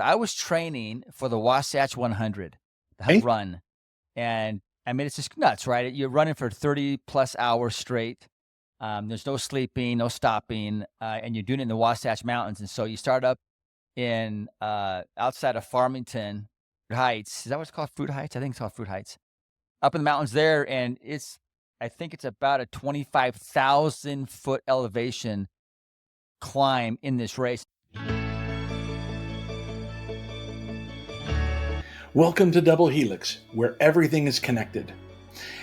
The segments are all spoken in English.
I was training for the Wasatch 100, the Hey, run, and I mean, it's just nuts, right? You're running for 30 plus hours straight. There's no sleeping, no stopping, and you're doing it in the Wasatch Mountains. And so you start up in outside of Farmington Heights. Is that what it's called? Fruit Heights? I think it's called Fruit Heights. Up in the mountains there, and I think it's about a 25,000-foot elevation climb in this race. welcome to Double Helix, where everything is connected.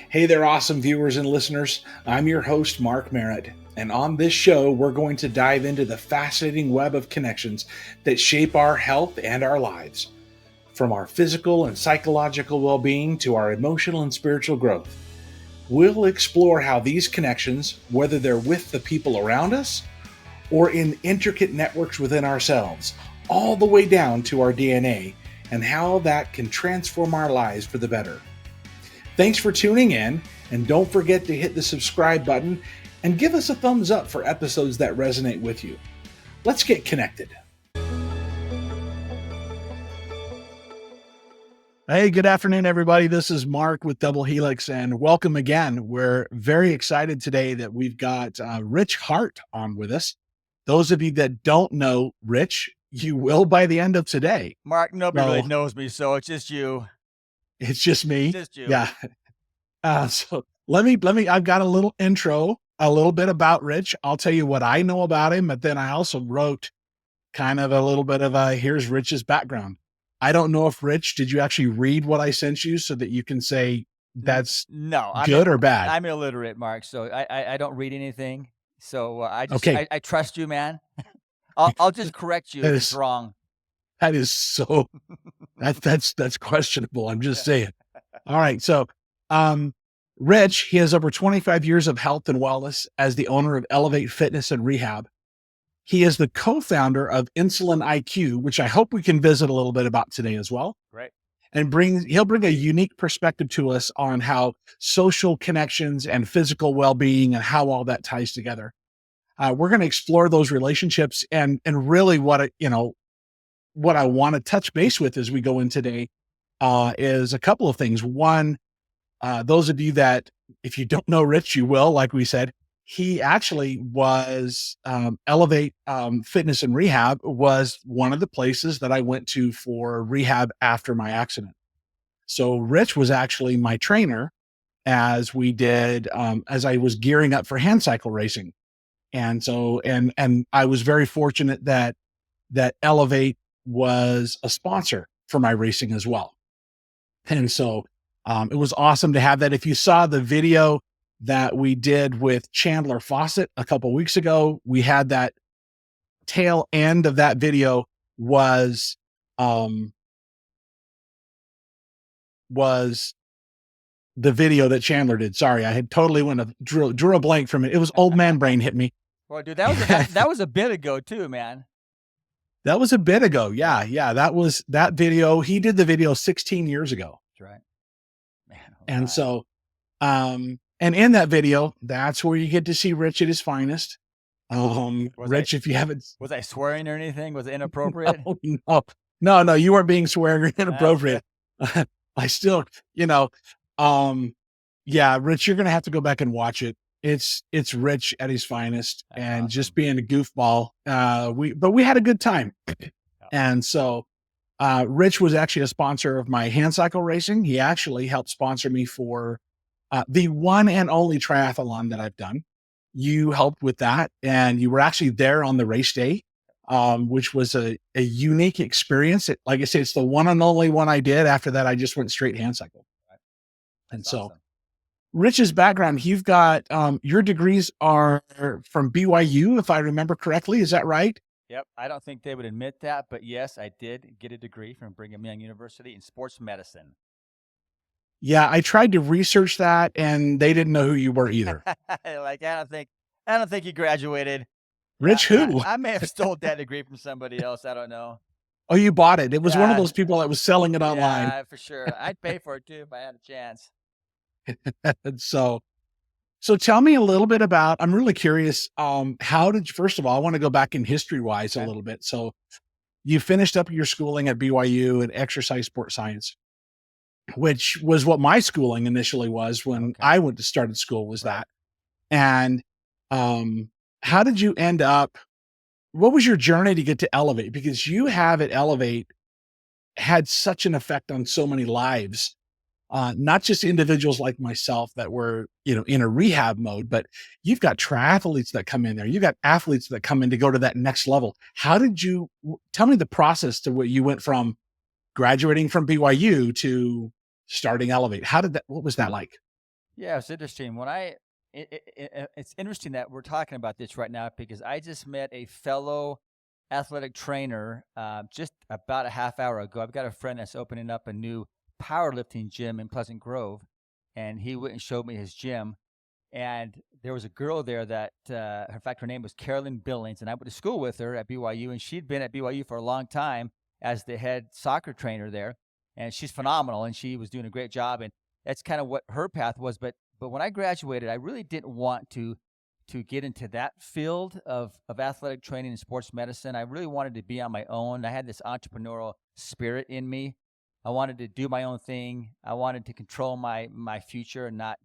Hey there, awesome viewers and listeners. I'm your host, Mark Merritt, and on this show, we're going to dive into the fascinating web of connections that shape our health and our lives, from our physical and psychological well-being to our emotional and spiritual growth. We'll explore how these connections, whether they're with the people around us or in intricate networks within ourselves, all the way down to our DNA, and how that can transform our lives for the better. Thanks for tuning in, and don't forget to hit the subscribe button and give us a thumbs up for episodes that resonate with you. Let's get connected. Hey, good afternoon, everybody. This is Mark with Double Helix, and welcome again. We're very excited today that we've got Rich Hart on with us. Those of you that don't know Rich, you will by the end of today. Mark, nobody really So knows me, so it's just you. it's just me. Just you. Yeah. So let me, I've got a little intro, a little bit about Rich. I'll tell you what I know about him, but then I also wrote kind of a little bit of here's Rich's background. I don't know if Rich, did you actually read what I sent you so that you can say that's No, good or bad? I'm illiterate, Mark, so I don't read anything. So Okay. I trust you, man. I'll just correct you That if it's is, wrong. that is so, that's questionable. I'm just saying. All right. So, Rich, he has over 25 years of health and wellness as the owner of Elevate Fitness and Rehab. He is the co-founder of Insulin IQ, which I hope we can visit a little bit about today as well. Great. And he'll bring a unique perspective to us on how social connections and physical well-being and how all that ties together. We're going to explore those relationships and really what I want to touch base with as we go in today is a couple of things. One, those of you that, if you don't know Rich, you will, like we said, he actually was Elevate Fitness and Rehab was one of the places that I went to for rehab after my accident. So Rich was actually my trainer as we did, as I was gearing up for hand cycle racing. And so, and I was very fortunate that Elevate was a sponsor for my racing as well. And so it was awesome to have that. If you saw the video that we did with Chandler Fawcett a couple weeks ago, we had that tail end of that video was the video that Chandler did. Sorry, I had totally drew a blank from it. It was old man brain hit me. Well, dude, that was a bit ago too, man. That was a bit ago. Yeah. That was that video. He did the video 16 years ago. That's right. Man, and so, and in that video, that's where you get to see Rich at his finest. Rich, if you haven't, was I swearing or anything? Was it inappropriate? No, you weren't being swearing or inappropriate. I still, Rich, you're going to have to go back and watch it. It's Rich at his finest. That's and awesome. Just being a goofball. But we had a good time. And so, Rich was actually a sponsor of my hand cycle racing. He actually helped sponsor me for the one and only triathlon that I've done. You helped with that, and you were actually there on the race day, which was a unique experience. Like I said, it's the one and only one I did. After that, I just went straight hand cycle. And so, awesome. Rich's background, you've got your degrees are from BYU, if I remember correctly. Is that right? Yep. I don't think they would admit that, but yes, I did get a degree from Brigham Young University in sports medicine. Yeah, I tried to research that, and they didn't know who you were either. Like, I don't think you graduated. Rich, who? I may have stole that degree from somebody else. I don't know. Oh, you bought it. It was one of those people that was selling it online. Yeah, for sure. I'd pay for it too if I had a chance. So tell me a little bit about, I'm really curious. First of all, I want to go back in history wise a little bit. So you finished up your schooling at BYU in exercise sports science, which was what my schooling initially was when Okay. I went to started school was Right. that. And um, how did you end up? What was your journey to get to Elevate? Because you have at Elevate had such an effect on so many lives, not just individuals like myself that were, in a rehab mode, but you've got triathletes that come in there. You've got athletes that come in to go to that next level. How did you tell me the process to what you went from graduating from BYU to starting Elevate? What was that like? Yeah, it's interesting. It's interesting that we're talking about this right now because I just met a fellow athletic trainer just about a half hour ago. I've got a friend that's opening up a new powerlifting gym in Pleasant Grove, and he went and showed me his gym. And there was a girl there that, in fact, her name was Carolyn Billings, and I went to school with her at BYU, and she'd been at BYU for a long time as the head soccer trainer there, and she's phenomenal, and she was doing a great job, and that's kind of what her path was. But when I graduated, I really didn't want to get into that field of athletic training and sports medicine. I really wanted to be on my own. I had this entrepreneurial spirit in me. I wanted to do my own thing. I wanted to control my future and not.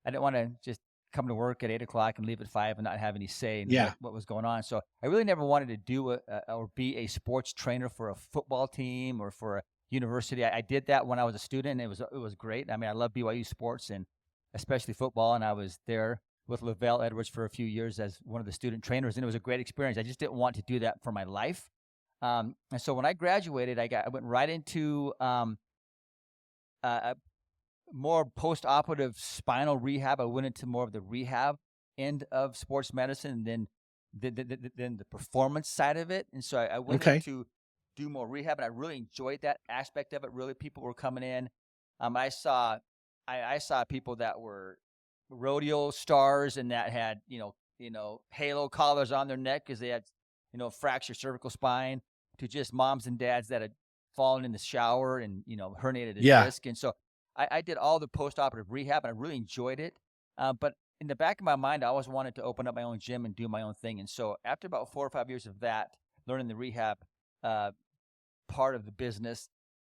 I didn't want to just come to work at 8 o'clock and leave at 5 and not have any say in Yeah. what was going on. So I really never wanted to do or be a sports trainer for a football team or for a university. I did that when I was a student. It was great. I mean, I love BYU sports and especially football. And I was there with Lavelle Edwards for a few years as one of the student trainers, and it was a great experience. I just didn't want to do that for my life. And so when I graduated, I went right into a more post-operative spinal rehab. I went into more of the rehab end of sports medicine than the performance side of it. And so I went Okay. into do more rehab, and I really enjoyed that aspect of it. Really, people were coming in. I saw people that were rodeo stars and that had halo collars on their neck because they had fractured cervical spine, to just moms and dads that had fallen in the shower and herniated a Yeah. disc. And so I did all the post-operative rehab, and I really enjoyed it. But in the back of my mind, I always wanted to open up my own gym and do my own thing. And so after about 4 or 5 years of that, learning the rehab uh, part of the business,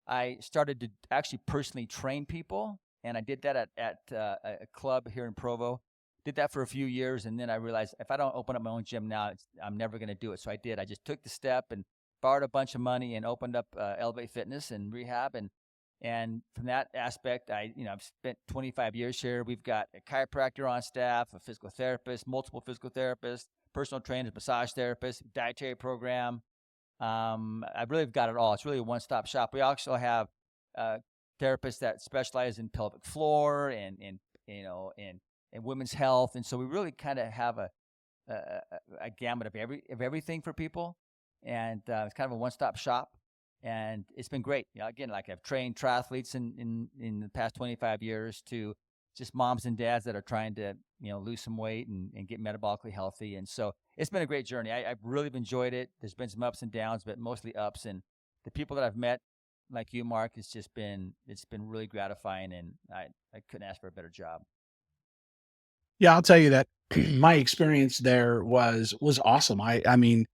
I started to actually personally train people, and I did that at a club here in Provo. Did that for a few years, and then I realized if I don't open up my own gym now, I'm never going to do it. So I did. I just took the step and borrowed a bunch of money and opened up Elevate Fitness and Rehab, and from that aspect, I've spent 25 years here. We've got a chiropractor on staff, a physical therapist, multiple physical therapists, personal trainers, massage therapists, dietary program. I really have got it all. It's really a one-stop shop. We also have therapists that specialize in pelvic floor and women's health, and so we really kind of have a gamut of everything for people, and it's kind of a one-stop shop, and it's been great. Again, like I've trained triathletes in the past 25 years to just moms and dads that are trying to lose some weight and get metabolically healthy, and so it's been a great journey. I've really enjoyed it. There's been some ups and downs, but mostly ups. And the people that I've met, like you, Mark, it's been really gratifying, and I couldn't ask for a better job. Yeah, I'll tell you that my experience there was awesome. I mean,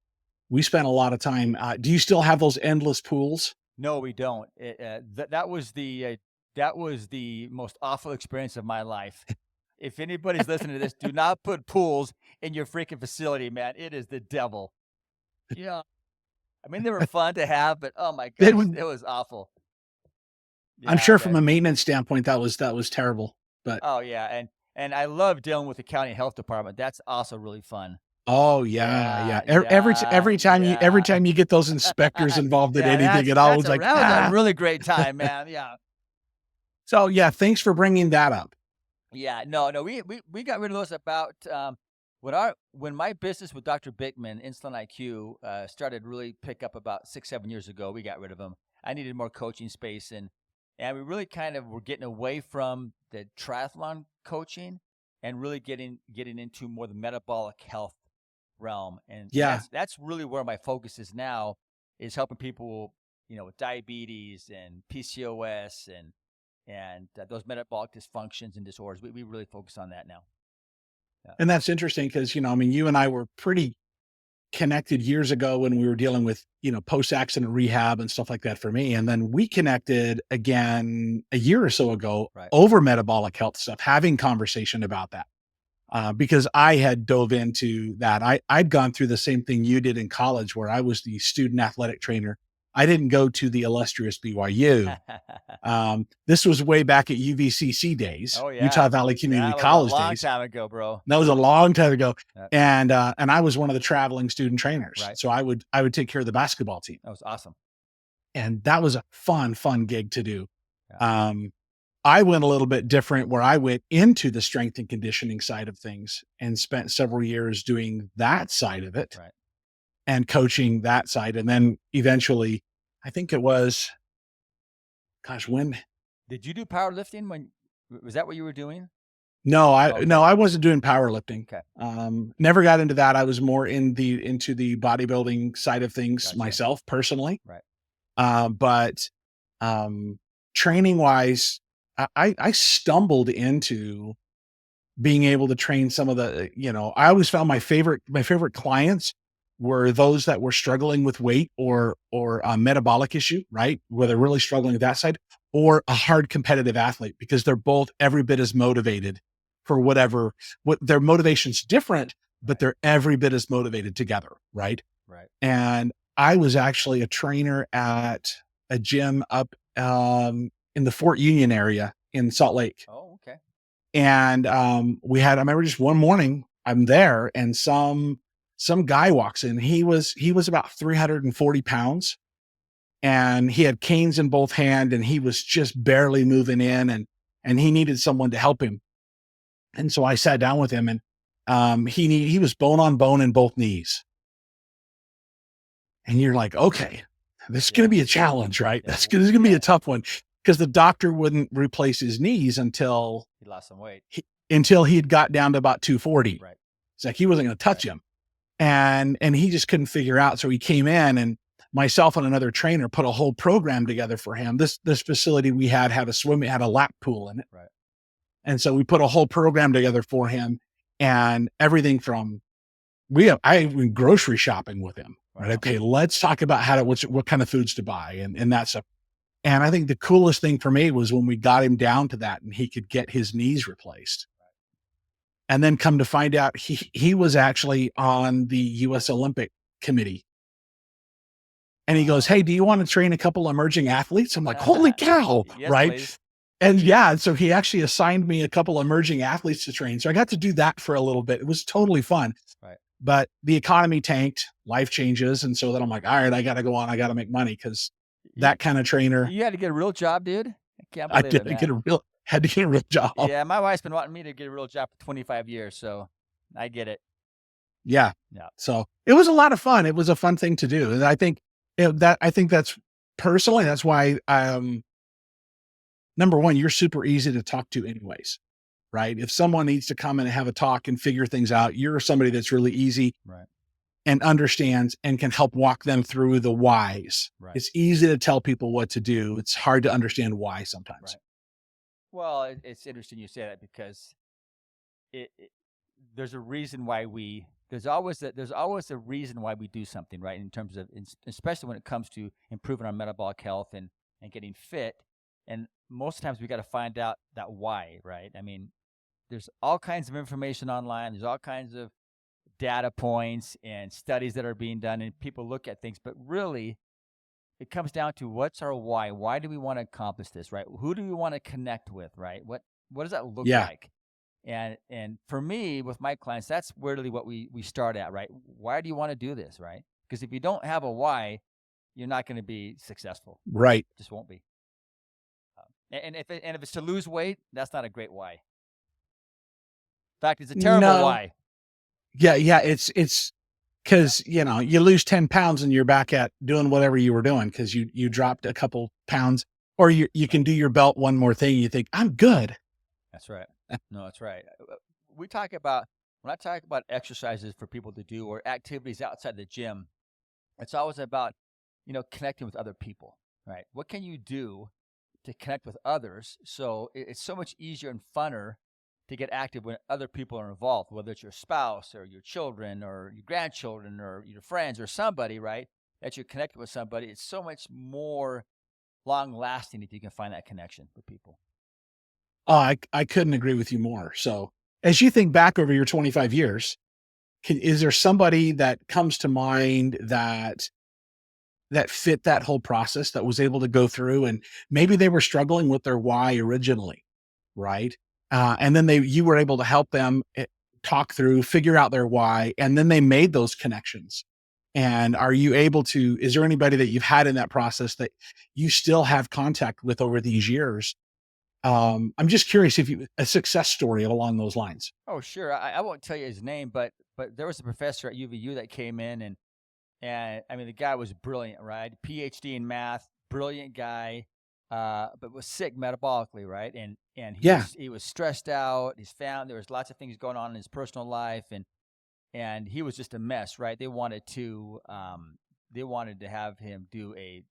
we spent a lot of time. Do you still have those endless pools? No, we don't. That was the most awful experience of my life. If anybody's listening to this, do not put pools in your freaking facility, man. It is the devil. Yeah. I mean, they were fun to have, but oh my It gosh, would, it was awful. I'm Yeah, sure from a maintenance standpoint, that was terrible. But oh yeah, and I love dealing with the county health department. That's also really fun. oh yeah, Yeah, yeah. Every yeah, every time you every yeah. time you get those inspectors involved in Yeah, anything, it always like that was a ah. really great time, man. Yeah. So yeah, thanks for bringing that up. Yeah, no, we got rid of those about when my business with Dr. Bickman, Insulin IQ, started really pick up about 6, 7 years ago. We got rid of them. I needed more coaching space, and we really kind of were getting away from the triathlon coaching and really getting into more the metabolic health realm, and Yeah, that's really where my focus is now, is helping people with diabetes and PCOS and those metabolic dysfunctions and disorders. We really focus on that now. Yeah. and that's interesting because I mean, you and I were pretty connected years ago when we were dealing with, post-accident rehab and stuff like that for me. And then we connected again a year or so ago Right. over metabolic health stuff, having conversation about that. Because I had dove into that. I'd gone through the same thing you did in college, where I was the student athletic trainer. I didn't go to the illustrious BYU. This was way back at UVCC days, Oh yeah. Utah Valley Community That was College a long days. time ago, bro. That was a long time ago. Yep. And I was one of the traveling student trainers. Right. So I would take care of the basketball team. That was awesome. And that was a fun gig to do. Yeah. I went a little bit different, where I went into the strength and conditioning side of things and spent several years doing that side of it. Right. And coaching that side. And then eventually, I think it was, when? Did you do powerlifting was that what you were doing? No, Okay. I wasn't doing powerlifting. Okay. Never got into that. I was more into the bodybuilding side of things Gotcha. myself personally. Right. But training wise, I stumbled into being able to train some of the, I always found my favorite clients were those that were struggling with weight or a metabolic issue, right? Where they're really struggling with that side, or a hard competitive athlete, because they're both every bit as motivated for what their motivation's different, but they're every bit as motivated together. Right. Right. And I was actually a trainer at a gym up, in the Fort Union area in Salt Lake. Oh, okay. And I remember just one morning I'm there and some guy walks in. He was about 340 pounds, and he had canes in both hands, and he was just barely moving in, and he needed someone to help him. And so I sat down with him, and he was bone on bone in both knees. And you're like, okay, this is going to be a challenge, right? This is going to be a tough one, because the doctor wouldn't replace his knees until he lost some weight, until he had got down to about 240. Right. It's like he wasn't going to touch him. And he just couldn't figure out. So he came in, and myself and another trainer put a whole program together for him. This facility we had a lap pool in it. Right. And so we put a whole program together for him, and everything from, I went grocery shopping with him. Right. Okay. Let's talk about what kind of foods to buy and that stuff. And I think the coolest thing for me was when we got him down to that and he could get his knees replaced. And then come to find out he was actually on the US Olympic Committee. And he goes, "Hey, do you want to train a couple emerging athletes?" I'm like, holy cow. Yes, right. Please. And so he actually assigned me a couple emerging athletes to train. So I got to do that for a little bit. It was totally fun. Right. But the economy tanked, life changes. And so then I'm like, all right, I got to go on. I got to make money, because that kind of trainer. You had to get a real job, dude. I can't I believe did it, man. had to get a real job. Yeah, my wife's been wanting me to get a real job for 25 years, so I get it. Yeah. Yeah. So it was a lot of fun. It was a fun thing to do. And I think that's personally, that's why, number one, you're super easy to talk to anyways, right? If someone needs to come in and have a talk and figure things out, you're somebody that's really easy. Right. And understands and can help walk them through the whys. Right. It's easy to tell people what to do. It's hard to understand why sometimes. Right. Well, it's interesting you say that, because there's a reason why there's always a reason why we do something, right? In terms of, especially when it comes to improving our metabolic health and getting fit. And most times we got to find out that why, right? I mean, there's all kinds of information online. There's all kinds of data points and studies that are being done, and people look at things, but really it comes down to, what's our why? Why do we want to accomplish this, right? Who do we want to connect with, right? What does that look like? And for me, with my clients, that's really what we start at, right? Why do you want to do this, right? Because if you don't have a why, you're not going to be successful. Right. Just won't be. And if it's to lose weight, that's not a great why. In fact, it's a terrible why. Yeah. It's because, you lose 10 pounds and you're back at doing whatever you were doing, because you dropped a couple pounds, or you can do your belt one more thing. You think, I'm good. That's right. No, that's right. When I talk about exercises for people to do, or activities outside the gym, it's always about, connecting with other people, right? What can you do to connect with others? So it's so much easier and funner to get active when other people are involved, whether it's your spouse or your children or your grandchildren or your friends or somebody, right? That you're connected with somebody. It's so much more long lasting if you can find that connection with people. Oh, I couldn't agree with you more. So as you think back over your 25 years, is there somebody that comes to mind that fit that whole process, that was able to go through, and maybe they were struggling with their why originally, right? And then you were able to help them talk through, figure out their why, and then they made those connections. And are you able to, is there anybody that you've had in that process that you still have contact with over these years? I'm just curious if you, a success story along those lines. Oh, sure. I won't tell you his name, but there was a professor at UVU that came in, and I mean, the guy was brilliant, right? PhD in math, brilliant guy, but was sick metabolically, right? And Yeah. he was stressed out. There was lots of things going on in his personal life, and he was just a mess, right? They wanted to have him do a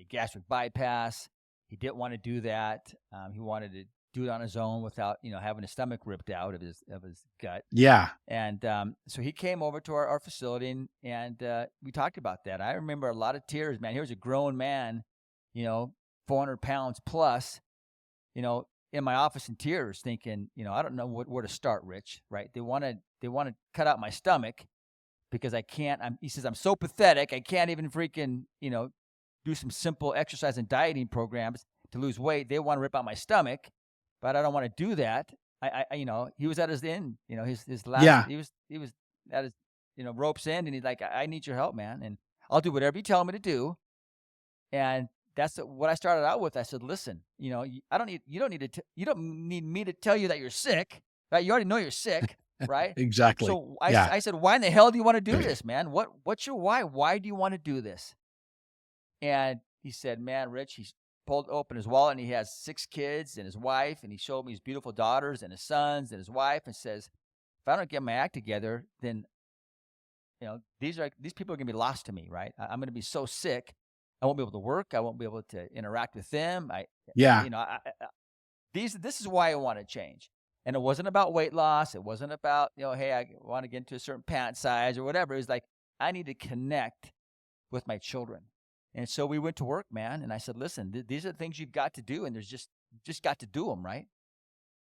gastric bypass. He didn't want to do that. He wanted to do it on his own without, having his stomach ripped out of his gut. Yeah. And so he came over to our facility, and we talked about that. I remember a lot of tears, man. He was a grown man, 400 pounds plus, in my office in tears, thinking, I don't know where to start, Rich. Right? They want to cut out my stomach because I can't. He says I'm so pathetic. I can't even freaking do some simple exercise and dieting programs to lose weight. They want to rip out my stomach, but I don't want to do that. He was at his end, his last, Yeah. he was at his, rope's end, and he's like, I need your help, man. And I'll do whatever you tell me to do. And that's what I started out with. I said, listen, you don't need me to tell you that you're sick, right? You already know you're sick, right? Exactly. So Yeah. I said, why in the hell do you want to do this, man? What's your why? Why do you want to do this? And he said, man, Rich, he pulled open his wallet, and he has 6 kids and his wife, and he showed me his beautiful daughters and his sons and his wife, and says, if I don't get my act together, then these people are going to be lost to me, right? I'm going to be so sick, I won't be able to work, I won't be able to interact with them. Yeah. This is why I want to change. And it wasn't about weight loss. It wasn't about, hey, I want to get into a certain pant size or whatever. It was like, I need to connect with my children. And so we went to work, man. And I said, listen, these are the things you've got to do. And there's just got to do them, right?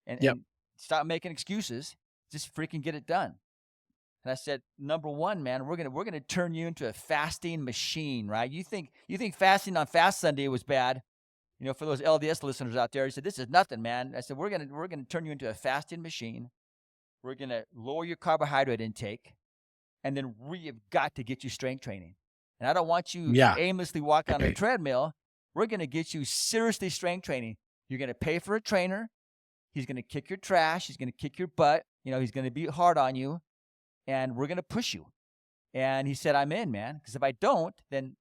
And stop making excuses. Just freaking get it done. And I said, number one, man, we're gonna turn you into a fasting machine, right? You think fasting on Fast Sunday was bad? For those LDS listeners out there, he said, this is nothing, man. I said, we're gonna turn you into a fasting machine. We're gonna lower your carbohydrate intake, and then we have got to get you strength training. And I don't want you aimlessly walking on a treadmill. We're going to get you seriously strength training. You're going to pay for a trainer. He's going to kick your trash. He's going to kick your butt. He's going to be hard on you. And we're going to push you. And he said, I'm in, man. Because if I don't, then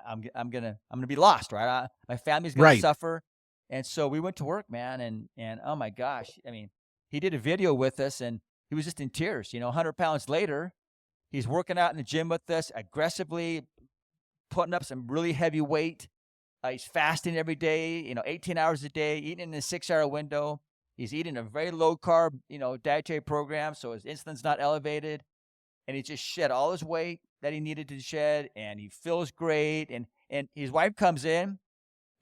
I'm going to be lost, right? My family's going to suffer. And so we went to work, man. And oh my gosh. I mean, he did a video with us, and he was just in tears. 100 pounds later, he's working out in the gym with us, aggressively putting up some really heavy weight. He's fasting every day, 18 hours a day, eating in a 6-hour window. He's eating a very low-carb, dietary program, so his insulin's not elevated. And he just shed all his weight that he needed to shed, and he feels great. And his wife comes in, and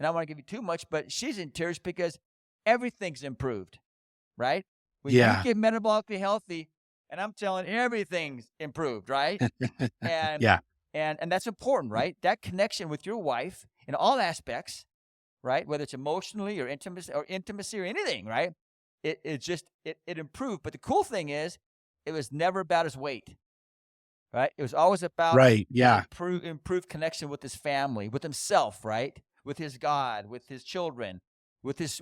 I don't want to give you too much, but she's in tears because everything's improved, right? When you get metabolically healthy, and I'm telling everything's improved, right? And and that's important, right? That connection with your wife in all aspects, right? Whether it's emotionally or intimacy or anything, right? It improved. But the cool thing is, it was never about his weight, right? It was always about improved connection with his family, with himself, right? With his God, with his children, with his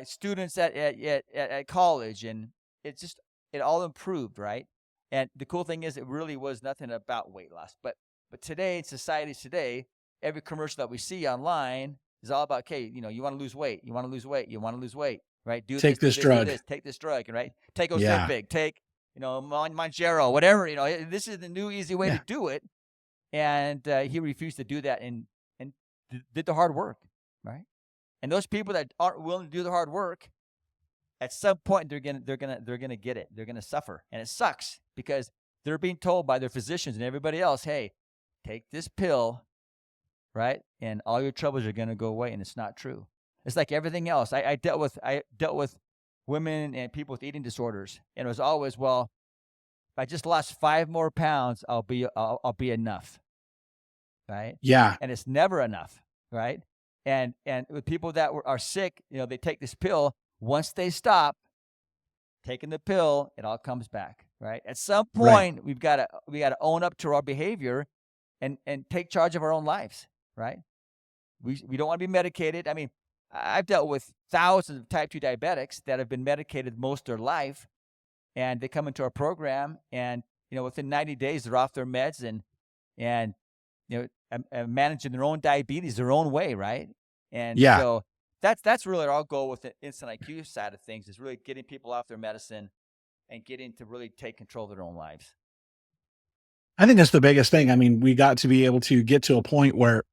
students at college, and it all improved, right? And the cool thing is, it really was nothing about weight loss. But today, in society today, every commercial that we see online is all about, okay, you want to lose weight, you want to lose weight, you want to lose weight, right? Take this drug. Take this drug, right? Take Ozempic, take Mounjaro, whatever. This is the new easy way to do it. And he refused to do that and did the hard work, right? And those people that aren't willing to do the hard work, at some point they're gonna get it. They're gonna suffer, and it sucks because they're being told by their physicians and everybody else, "Hey, take this pill, right, and all your troubles are gonna go away." And it's not true. It's like everything else. I dealt with women and people with eating disorders, and it was always, well, if I just lost 5 more pounds, I'll be enough, right? Yeah. And it's never enough, right? And with people that are sick, they take this pill. Once they stop taking the pill, it all comes back, right? At some Right. point, we got to own up to our behavior and take charge of our own lives, right? We don't want to be medicated. I mean, I've dealt with thousands of type 2 diabetics that have been medicated most of their life, and they come into our program, and within 90 days they're off their meds and managing their own diabetes their own way, right? And Yeah. so that's really our goal with the Insulin IQ side of things, is really getting people off their medicine and getting to really take control of their own lives. I think that's the biggest thing. I mean, we got to be able to get to a point where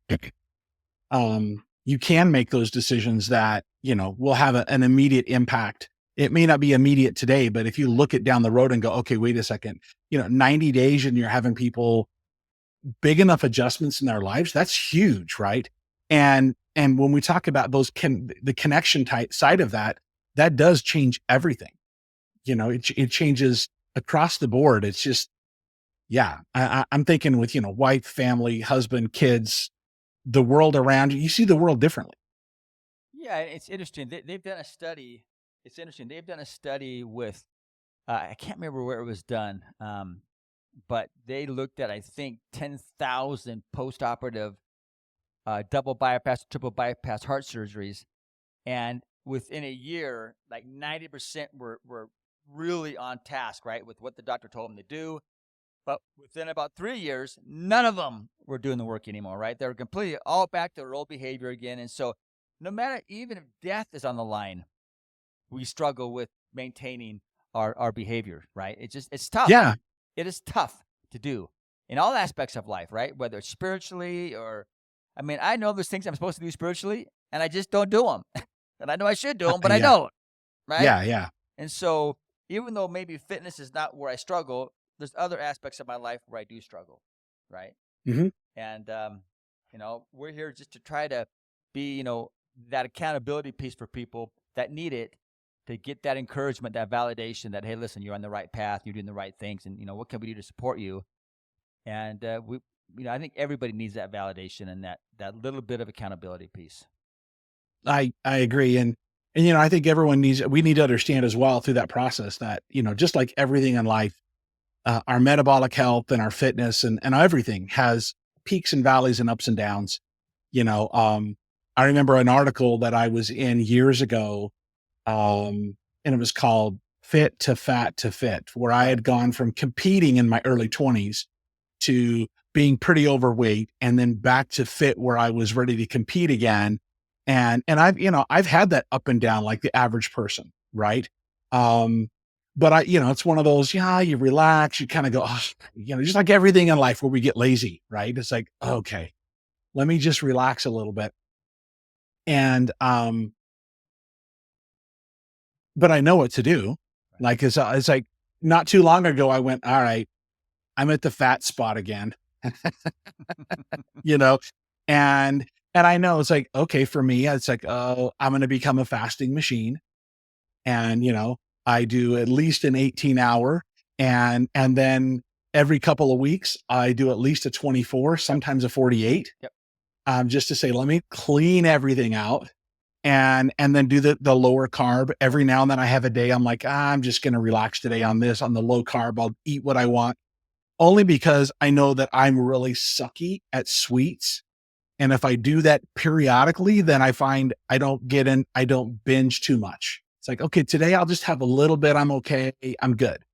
you can make those decisions that, will have an immediate impact. It may not be immediate today, but if you look it down the road and go, okay, wait a second, 90 days and you're having people big enough adjustments in their lives, that's huge, right? And when we talk about the connection type side of that does change everything. It changes across the board. It's just, yeah, I'm thinking with, wife, family, husband, kids, the world around you, you see the world differently. Yeah, it's interesting. They've done a study. It's interesting. They've done a study with, I can't remember where it was done, but they looked at, I think, 10,000 post-operative double bypass, triple bypass heart surgeries. And within a year, like 90% were really on task, right, with what the doctor told them to do. But within about 3 years, none of them were doing the work anymore, right? They were completely all back to their old behavior again. And so no matter, even if death is on the line, we struggle with maintaining our behavior, right? It's tough. Yeah. It is tough to do in all aspects of life, right? Whether it's spiritually or, I mean, I know there's things I'm supposed to do spiritually and I just don't do them. And I know I should do them, but I Yeah. don't, right? Yeah. Yeah. And so even though maybe fitness is not where I struggle, there's other aspects of my life where I do struggle, right? Mm-hmm. And, we're here just to try to be, that accountability piece for people that need it, to get that encouragement, that validation that, hey, listen, you're on the right path, you're doing the right things, and, what can we do to support you? And I think everybody needs that validation and that little bit of accountability piece. I agree. And I think we need to understand as well through that process that, just like everything in life, our metabolic health and our fitness and everything has peaks and valleys and ups and downs. I remember an article that I was in years ago, and it was called Fit to Fat to Fit, where I had gone from competing in my early 20s to being pretty overweight and then back to fit where I was ready to compete again. And I've had that up and down like the average person, right? But it's one of those, you relax, you kind of go, just like everything in life where we get lazy, right? It's like, okay, let me just relax a little bit. And, but I know what to do. Like, it's like not too long ago, I went, all right, I'm at the fat spot again, and I know it's like, okay, for me, it's like, oh, I'm going to become a fasting machine. And, I do at least an 18-hour, and then every couple of weeks, I do at least a 24, sometimes a 48, Yep. just to say, let me clean everything out and then do the lower carb. Every now and then I have a day, I'm like, I'm just going to relax today on the low carb. I'll eat what I want, only because I know that I'm really sucky at sweets. And if I do that periodically, then I find I don't binge too much. It's like, okay, today I'll just have a little bit. I'm okay. I'm good.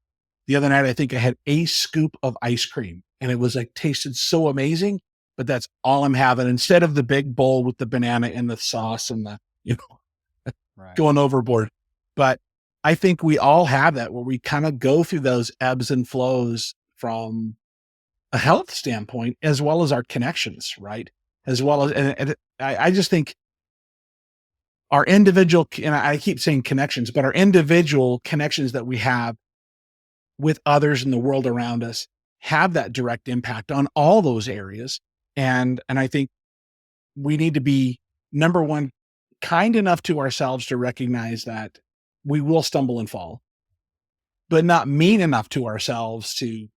The other night, I think I had a scoop of ice cream and it was like tasted so amazing, but that's all I'm having instead of the big bowl with the banana and the sauce and the, Right. going overboard. But I think we all have that where we kind of go through those ebbs and flows from a health standpoint, as well as our connections, right? As well as, and I just think our individual, and I keep saying connections, but our individual connections that we have with others in the world around us have that direct impact on all those areas. And I think we need to be, number one, kind enough to ourselves to recognize that we will stumble and fall, but not mean enough to ourselves to,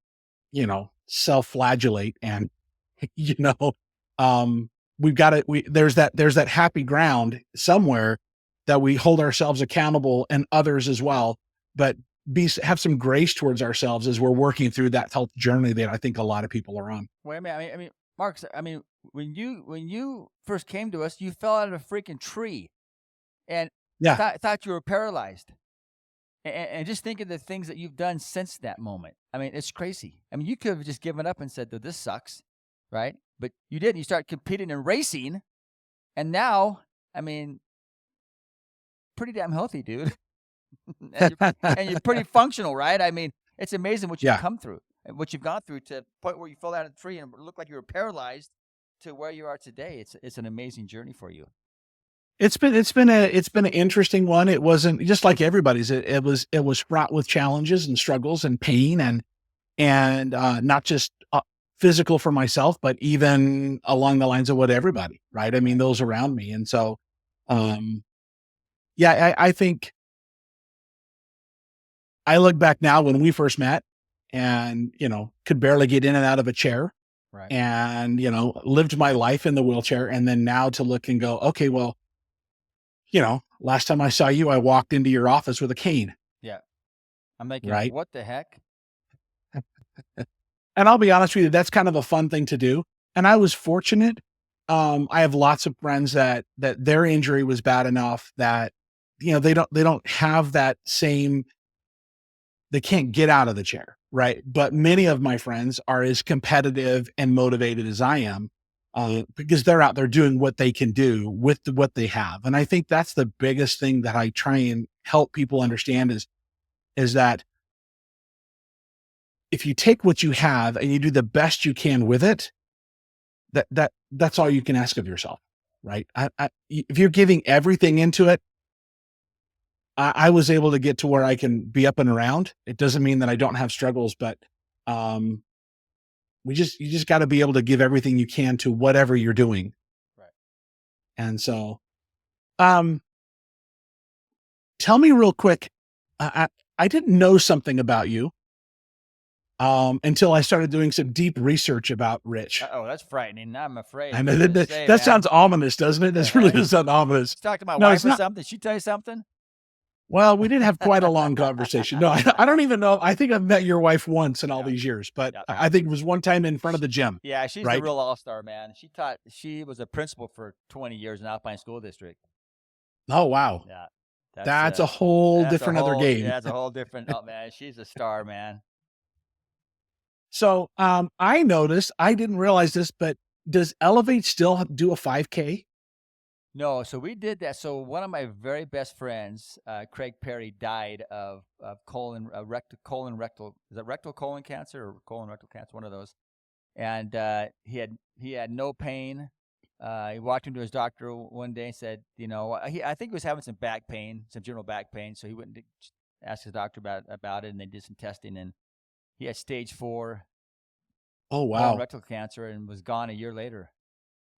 self-flagellate and, you know, we've got to, there's that happy ground somewhere that we hold ourselves accountable and others as well, but have some grace towards ourselves as we're working through that health journey that I think a lot of people are on. Wait a minute. I mean, Mark, when you first came to us, you fell out of a freaking tree and Yeah. thought you were paralyzed. And just think of the things that you've done since that moment. I mean, it's crazy. I mean, you could have just given up and said, "Dude, this sucks," right? But you didn't. You start competing and racing, and now, I mean, pretty damn healthy, dude. and you're pretty functional, right? I mean, it's amazing what you've Yeah. come through and what you've gone through to the point where you fell out of the tree and looked like you were paralyzed to where you are today. It's an amazing journey for you. It's been an interesting one. It wasn't just like everybody's. It was fraught with challenges and struggles and pain and not just physical for myself, but even along the lines of what everybody, right? I mean, those around me. And so, yeah, I think I look back now when we first met and, could barely get in and out of a chair Right. and, lived my life in the wheelchair. And then now to look and go, okay, well, last time I saw you, I walked into your office with a cane, Yeah. I'm like, right? what the heck? And I'll be honest with you, that's kind of a fun thing to do. And I was fortunate. I have lots of friends that their injury was bad enough that, they don't have that same, they can't get out of the chair, right? But many of my friends are as competitive and motivated as I am, because they're out there doing what they can do with what they have. And I think that's the biggest thing that I try and help people understand is that if you take what you have and you do the best you can with it, that's all you can ask of yourself, right? If you're giving everything into it, I was able to get to where I can be up and around. It doesn't mean that I don't have struggles, but um, you just got to be able to give everything you can to whatever you're doing. Right. And so, um, tell me real quick. I didn't know something about you until I started doing some deep research about Rich. Oh, that's frightening. I'm afraid. I What know are you gonna that, say, that man? sounds ominous, doesn't it? What the That really heck? does sound ominous. Talk to my No, wife it's or not. something. Did she tell you something? Well, we did have quite a long conversation. No, I don't even know. I think I've met your wife once in all Yeah. these years, but Yeah. I think it was one time in front of the gym, Yeah, she's the right? real all-star, man. She was a principal for 20 years in Alpine School District. Oh, wow. Yeah. That's a whole That's a different other whole game. that's a whole different oh man, she's a star, man. So, I noticed, I didn't realize this, but does Elevate still do a 5K? No, so we did that. So one of my very best friends, Craig Perry, died of colon rectal, is it rectal colon cancer or colon rectal cancer? One of those. And he had no pain. He walked into his doctor one day and said, I think he was having some back pain, some general back pain. So he went and asked his doctor about it, and they did some testing, and he had stage 4 Oh, colon wow. rectal cancer and was gone a year later.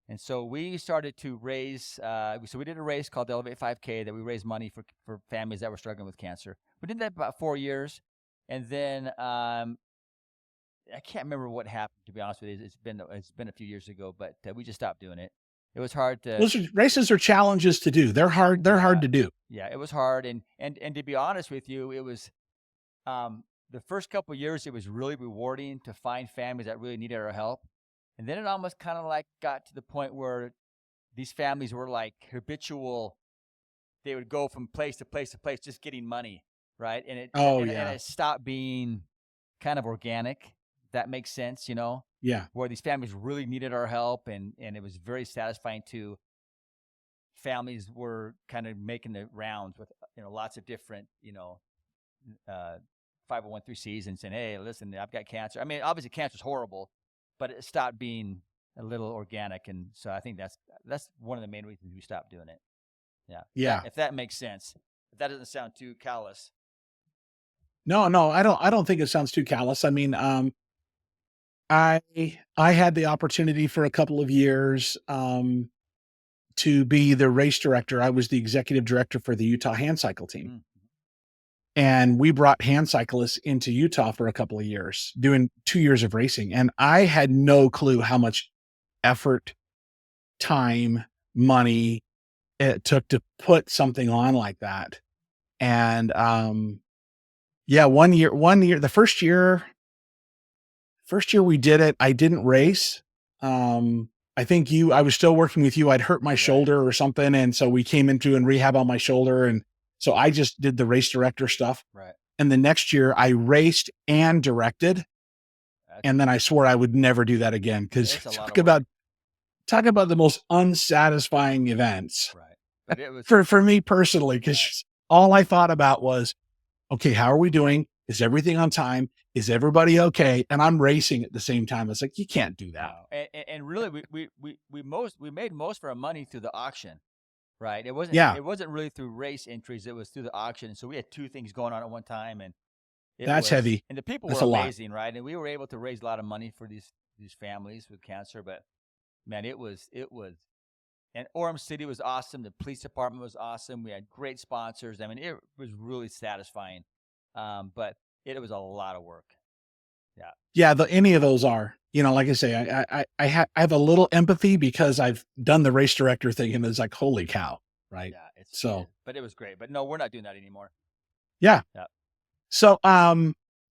And so we started to raise. So we did a race called the Elevate 5K that we raised money for families that were struggling with cancer. We did that about 4 years, and then I can't remember what happened. To be honest with you, it's been a few years ago, but we just stopped doing it. It was hard to. Those races are challenges to do. They're hard. They're hard to do. Yeah, it was hard, and to be honest with you, it was the first couple of years. It was really rewarding to find families that really needed our help. And then it almost kind of like got to the point where these families were like habitual. They would go from place to place to place, just getting money, right? And Oh, and yeah. it stopped being kind of organic. That makes sense, Yeah. where these families really needed our help, and it was very satisfying too. Families were kind of making the rounds with lots of different 501(c)(3)s and saying, "Hey, listen, I've got cancer." I mean, obviously, cancer is horrible, but it stopped being a little organic, and so I think that's one of the main reasons we stopped doing it. Yeah. Yeah. If that makes sense. If that doesn't sound too callous. No, no, I don't think it sounds too callous. I mean, I I had the opportunity for a couple of years, to be the race director. I was the executive director for the Utah hand cycle team. Mm. And we brought hand cyclists into Utah for a couple of years, doing 2 years of racing. And I had no clue how much effort, time, money it took to put something on like that. And yeah, one year, the first year we did it, I didn't race. I think I was still working with you. I'd hurt my Right. shoulder or something. And so we came into and rehab on my shoulder. And so I just did the race director stuff. Right. And the next year I raced and directed. And then I swore I would never do that again. Cause It's a lot talk of work. about the most unsatisfying events Right. But it was for me personally, because all I thought about was, okay, how are we doing? Is everything on time? Is everybody okay? And I'm racing at the same time. It's like, you can't do that. and really we made most of our money through the auction. Right. It Yeah. wasn't really through race entries. It was through the auction. And so we had two things going on at one time, and That's heavy. And the people That's were a lot. amazing, right? And we were able to raise a lot of money for these families with cancer. But man, it was and Orem City was awesome. The police department was awesome. We had great sponsors. I mean, it was really satisfying. But it was a lot of work. Yeah. Yeah, any of those are. Like I say, I have a little empathy because I've done the race director thing, and it's like, holy cow, right? Yeah, but it was great. But no, we're not doing that anymore. Yeah. Yeah. So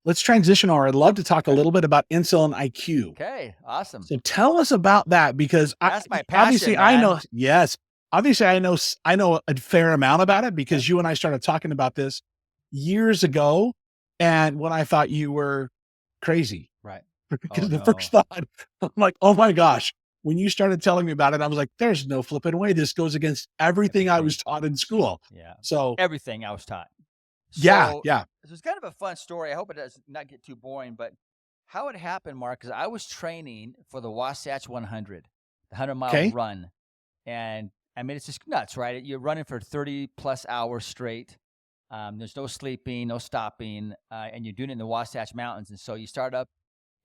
let's transition, or I'd love to talk a little bit about Insulin IQ. Okay, awesome. So tell us about that, because that's my passion. Obviously, man. I know. Yes, obviously, I know a fair amount about it, because you and I started talking about this years ago, and when I thought you were crazy, right? Because the first thought, I'm like, oh my gosh. When you started telling me about it, I was like, there's no flipping way. This goes against everything I was taught in school. Yeah. So everything I was taught. Yeah. This was kind of a fun story. I hope it does not get too boring, but how it happened, Mark, is I was training for the Wasatch 100, the 100-mile run. And I mean, it's just nuts, right? You're running for 30 plus hours straight. There's no sleeping, no stopping, and you're doing it in the Wasatch Mountains. And so you start up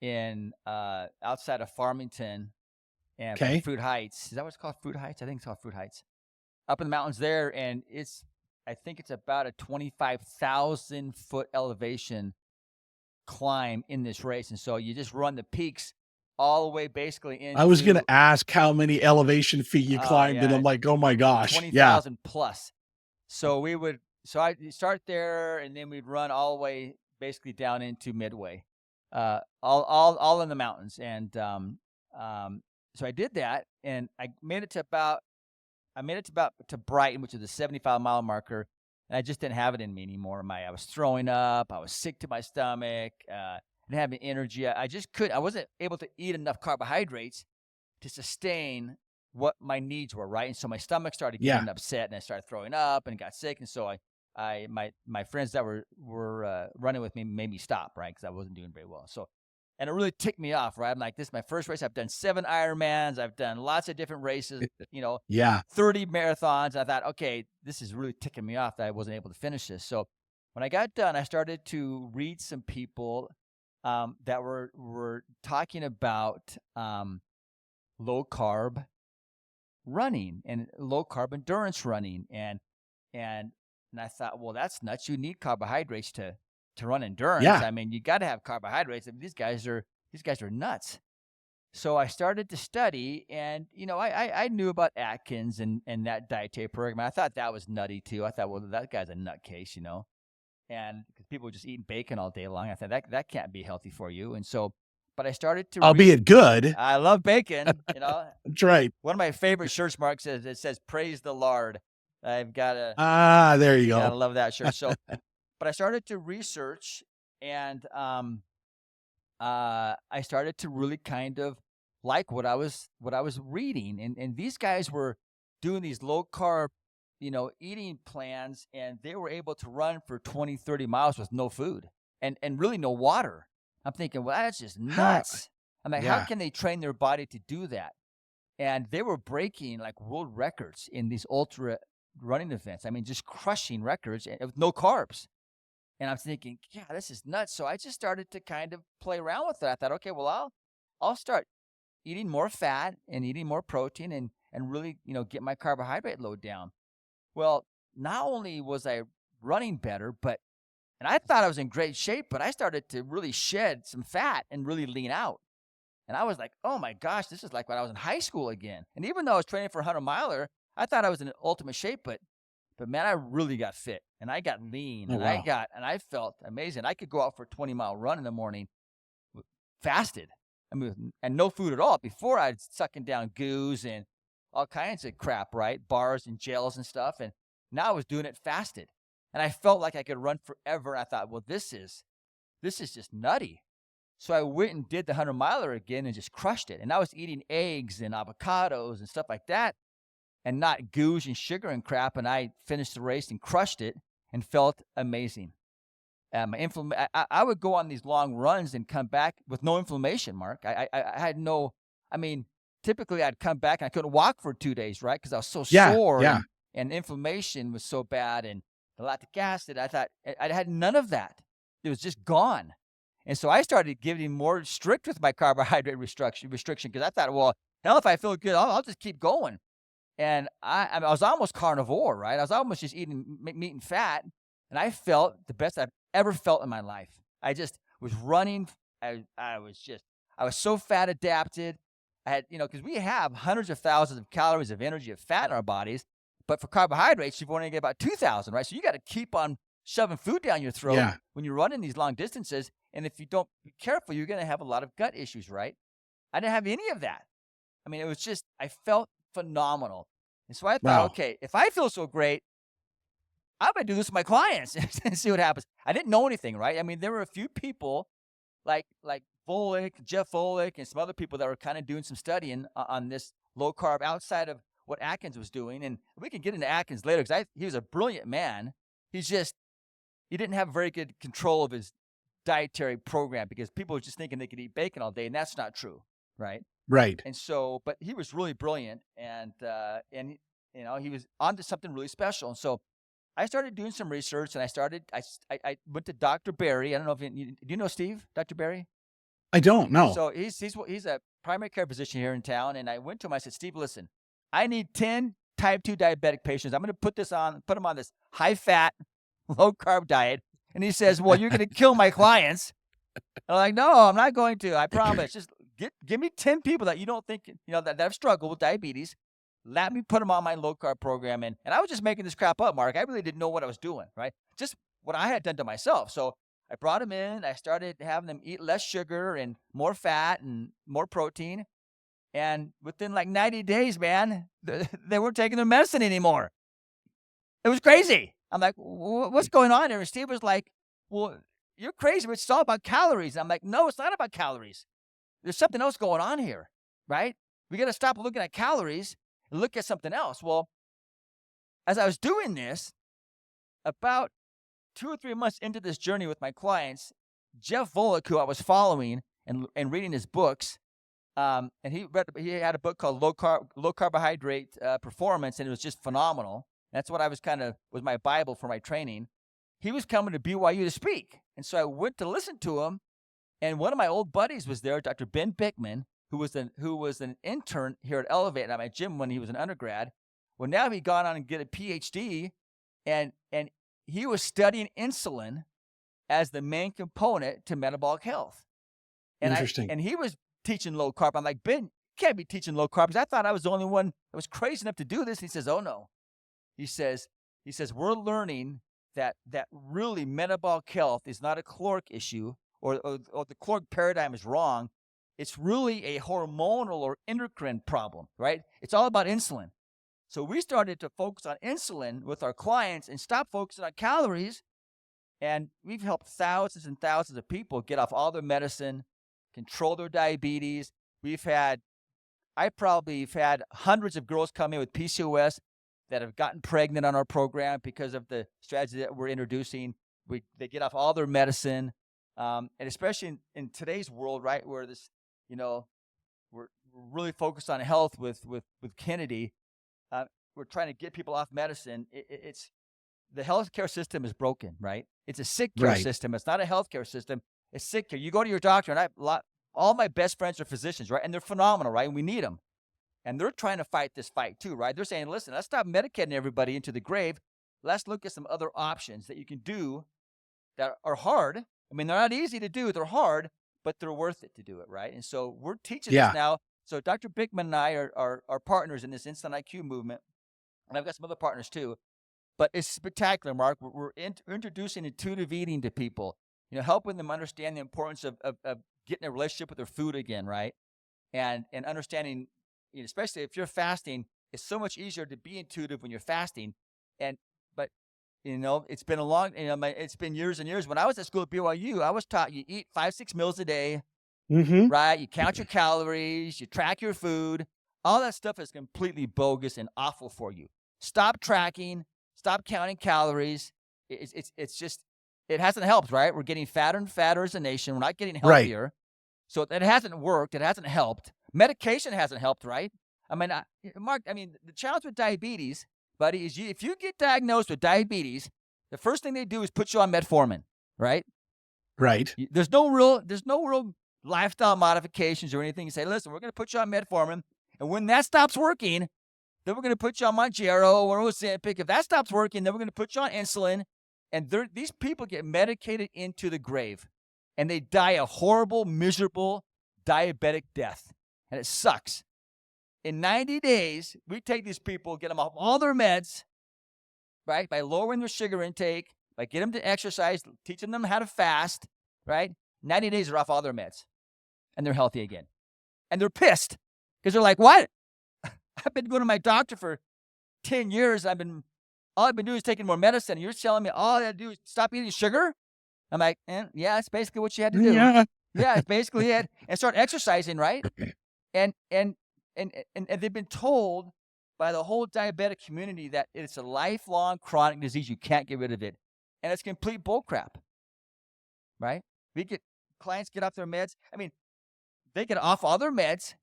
in outside of Farmington and Fruit Heights. Is that what it's called? Fruit Heights? I think it's called Fruit Heights. Up in the mountains there, and I think it's about a 25,000 foot elevation climb in this race. And so you just run the peaks all the way basically into. I was going to ask how many elevation feet you climbed, and I'm like, oh my gosh. 20,000 plus. So I'd start there, and then we'd run all the way basically down into Midway, all in the mountains. And so I did that, and I made it to Brighton, which is the 75-mile marker, and I just didn't have it in me anymore. I was throwing up. I was sick to my stomach. I didn't have any energy. I just couldn't. I wasn't able to eat enough carbohydrates to sustain what my needs were, right? And so my stomach started getting upset, and I started throwing up and got sick. And so my friends that were running with me made me stop, right? Because I wasn't doing very well. So. And it really ticked me off, right? I'm like, this is my first race. I've done 7 Ironmans. I've done lots of different races, 30 marathons. I thought, okay, this is really ticking me off that I wasn't able to finish this. So when I got done, I started to read some people that were talking about low-carb running and low-carb endurance running. And I thought, well, that's nuts. You need carbohydrates to run endurance. Yeah. I mean, you got to have carbohydrates. I mean, these guys are nuts. So I started to study, and I knew about Atkins and that dietary program. I thought that was nutty too. I thought, well, that guy's a nutcase, and because people were just eating bacon all day long. I thought that can't be healthy for you. And so, but I started to, albeit good. I love bacon. That's right. One of my favorite shirts, Mark, says "Praise the Lord." I've got to. There you go. I love that shirt. So. But I started to research, and I started to really kind of like what I was reading, and these guys were doing these low carb, eating plans, and they were able to run for 20, 30 miles with no food and really no water. I'm thinking, well, that's just nuts. I'm like, how can they train their body to do that? And they were breaking like world records in these ultra running events. I mean, just crushing records with no carbs. And I'm thinking, yeah, this is nuts. So I just started to kind of play around with it. I thought, okay, well, I'll start eating more fat and eating more protein and really, get my carbohydrate load down. Well, not only was I running better, and I thought I was in great shape, but I started to really shed some fat and really lean out. And I was like, oh my gosh, this is like when I was in high school again. And even though I was training for a 100-miler, I thought I was in ultimate shape, but man, I really got fit and I got lean Oh, wow. and I felt amazing. I could go out for a 20-mile run in the morning fasted. I mean, and no food at all. Before I'd sucking down goos and all kinds of crap, right? Bars and gels and stuff. And now I was doing it fasted. And I felt like I could run forever. And I thought, well, this is just nutty. So I went and did the 100-miler again and just crushed it. And I was eating eggs and avocados and stuff like that and not goos and sugar and crap. And I finished the race and crushed it and felt amazing. I would go on these long runs and come back with no inflammation, Mark. I had no, I mean, typically I'd come back and I couldn't walk for 2 days, right? Because I was so sore and inflammation was so bad and the lactic acid. I thought I had none of that. It was just gone. And so I started getting more strict with my carbohydrate restriction because I thought, well, hell, if I feel good, I'll just keep going. And I was almost carnivore, right? I was almost just eating meat and fat. And I felt the best I've ever felt in my life. I just was running. I was so fat adapted. I had, because we have hundreds of thousands of calories of energy of fat in our bodies, but for carbohydrates, you've only get about 2,000, right? So you got to keep on shoving food down your throat when you're running these long distances. And if you don't be careful, you're going to have a lot of gut issues, right? I didn't have any of that. I mean, it was just, I felt phenomenal. And so I thought, okay, if I feel so great, I'm going to do this with my clients and see what happens. I didn't know anything, right? I mean, there were a few people like Jeff Volek, and some other people that were kind of doing some studying on this low carb outside of what Atkins was doing. And we can get into Atkins later because he was a brilliant man. He didn't have very good control of his dietary program because people were just thinking they could eat bacon all day, and that's not true, right? Right. And so, but he was really brilliant, and he was onto something really special. And so I started doing some research, and I went to Dr. Barry. I don't know if do you know Steve, Dr. Barry? I don't know. So he's a primary care physician here in town, and I went to him. I said, Steve, listen, I need 10 type 2 diabetic patients. I'm going to put them on this high-fat, low-carb diet. And he says, well, you're going to kill my clients. I'm like, no, I'm not going to. I promise. Just give me 10 people that you don't think, that have struggled with diabetes. Let me put them on my low-carb program. And I was just making this crap up, Mark. I really didn't know what I was doing, right? Just what I had done to myself. So I brought them in. I started having them eat less sugar and more fat and more protein. And within like 90 days, man, they weren't taking their medicine anymore. It was crazy. I'm like, what's going on here? And Steve was like, well, you're crazy. It's all about calories. And I'm like, no, it's not about calories. There's something else going on here, right? We got to stop looking at calories and look at something else. Well, as I was doing this, about 2 or 3 months into this journey with my clients, Jeff Volek, who I was following and reading his books, and he had a book called Low Carbohydrate Performance, and it was just phenomenal. That's what was my Bible for my training. He was coming to BYU to speak. And so I went to listen to him. And one of my old buddies was there, Dr. Ben Bickman, who was an intern here at Elevate at my gym when he was an undergrad. Well, now he gone on and get a PhD, and he was studying insulin as the main component to metabolic health. And Interesting. And he was teaching low carb. I'm like, Ben, you can't be teaching low carb because I thought I was the only one that was crazy enough to do this. He says, oh no. He says, we're learning that really metabolic health is not a caloric issue or the caloric paradigm is wrong. It's really a hormonal or endocrine problem, right? It's all about insulin. So we started to focus on insulin with our clients and stop focusing on calories. And we've helped thousands and thousands of people get off all their medicine, control their diabetes. I probably have had hundreds of girls come in with PCOS that have gotten pregnant on our program because of the strategy that we're introducing. They get off all their medicine. And especially in today's world, right, where this, we're really focused on health with Kennedy. we're trying to get people off medicine, it's the healthcare system is broken, right? It's a sick care Right. system. It's not a healthcare system. It's sick care. You go to your doctor, and all my best friends are physicians, right? And they're phenomenal, right? And we need them. And they're trying to fight this fight too, right? They're saying, listen, let's stop medicating everybody into the grave. Let's look at some other options that you can do that are hard. I mean, they're not easy to do. They're hard, but they're worth it to do it, right? And so we're teaching this now. So Dr. Bickman and I are partners in this Insulin IQ movement. And I've got some other partners too. But it's spectacular, Mark. We're introducing intuitive eating to people, helping them understand the importance of getting a relationship with their food again, right? And understanding, especially if you're fasting, it's so much easier to be intuitive when you're fasting. But it's been it's been years and years. When I was at school at BYU, I was taught you eat 5-6 meals a day, right? You count your calories, you track your food. All that stuff is completely bogus and awful for you. Stop tracking. Stop counting calories. It's just, it hasn't helped, right? We're getting fatter and fatter as a nation. We're not getting healthier. Right. So it hasn't worked. It hasn't helped. Medication hasn't helped, right? I mean, Mark, the challenge with diabetes, buddy, is if you get diagnosed with diabetes, the first thing they do is put you on metformin, right? Right. There's no real lifestyle modifications or anything. You say, listen, we're going to put you on metformin. And when that stops working, then we're going to put you on Mounjaro or Ozempic. If that stops working, then we're going to put you on insulin. And these people get medicated into the grave. And they die a horrible, miserable, diabetic death. And it sucks. In 90 days, we take these people, get them off all their meds, right? By lowering their sugar intake, by getting them to exercise, teaching them how to fast, right? 90 days, they're off all their meds. And they're healthy again. And they're pissed. Because they're like, what? I've been going to my doctor for 10 years. All I've been doing is taking more medicine. And you're telling me all I have to do is stop eating sugar? I'm like, yeah, that's basically what you had to do. Yeah, it's basically it. And start exercising, right? And they've been told by the whole diabetic community that it's a lifelong chronic disease. You can't get rid of it. And it's complete bullcrap, right? Clients get off their meds. They get off all their meds.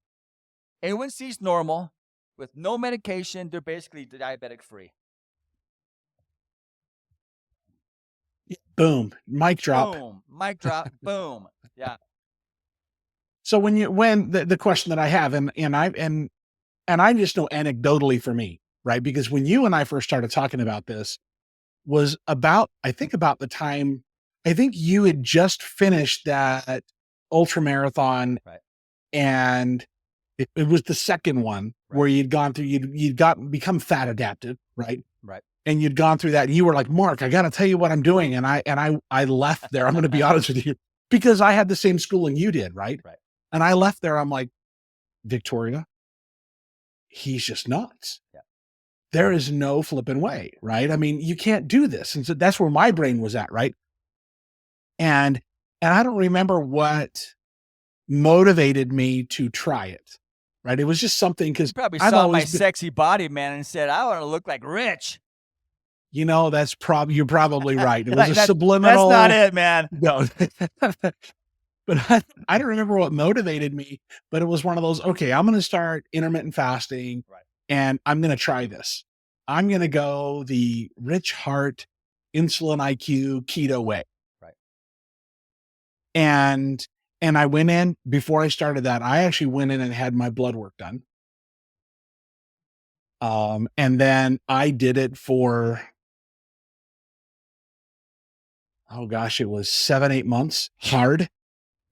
A1C's normal. With no medication, they're basically diabetic free. Boom. Mic drop. Boom. Mic drop. Boom. Yeah. So when the question that I have, and I just know anecdotally for me, right? Because when you and I first started talking about this was about the time, I think you had just finished that ultra marathon, right. And it was the second one, right, where you'd gone through, you'd become fat adapted, right? Right. And you'd gone through that and you were like, Mark, I got to tell you what I'm doing. And I left there. I'm going to be honest with you, because I had the same schooling you did. Right. Right. And I left there. I'm like, Victoria, he's just nuts. Yeah. There is no flipping way. Right. You can't do this. And so that's where my brain was at. Right. And I don't remember what motivated me to try it. Right. It was just something, because you probably saw my sexy body, man, and said, I want to look like Rich. That's you're probably right. It was a subliminal. That's not it, man. No. But I don't remember what motivated me, but it was one of those, okay, I'm going to start intermittent fasting, right, and I'm going to try this. I'm going to go the Rich Hart Insulin IQ keto way. Right. And I went in, before I started that, I actually went in and had my blood work done. And then I did it for, oh gosh, it was 7-8 months, hard,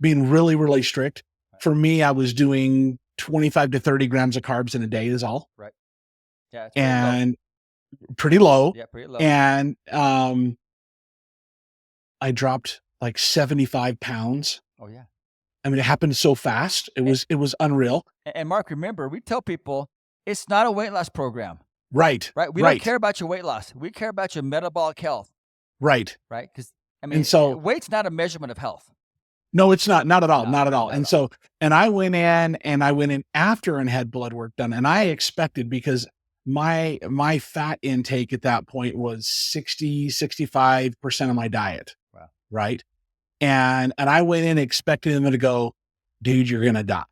being really, really strict. Right. For me, I was doing 25 to 30 grams of carbs in a day is all. Right. Yeah. Pretty low. Yeah, pretty low. And I dropped like 75 pounds. Oh yeah. It happened so fast. It was unreal. And Mark, remember, we tell people it's not a weight loss program. Right. Right. We don't care about your weight loss. We care about your metabolic health. Right. Right. Because weight's not a measurement of health. No, it's not. Not at all. No, not at all. And so, and I went in after and had blood work done. And I expected, because my fat intake at that point was 65% of my diet. Wow. Right. And I went in expecting them to go, dude, you're going to die.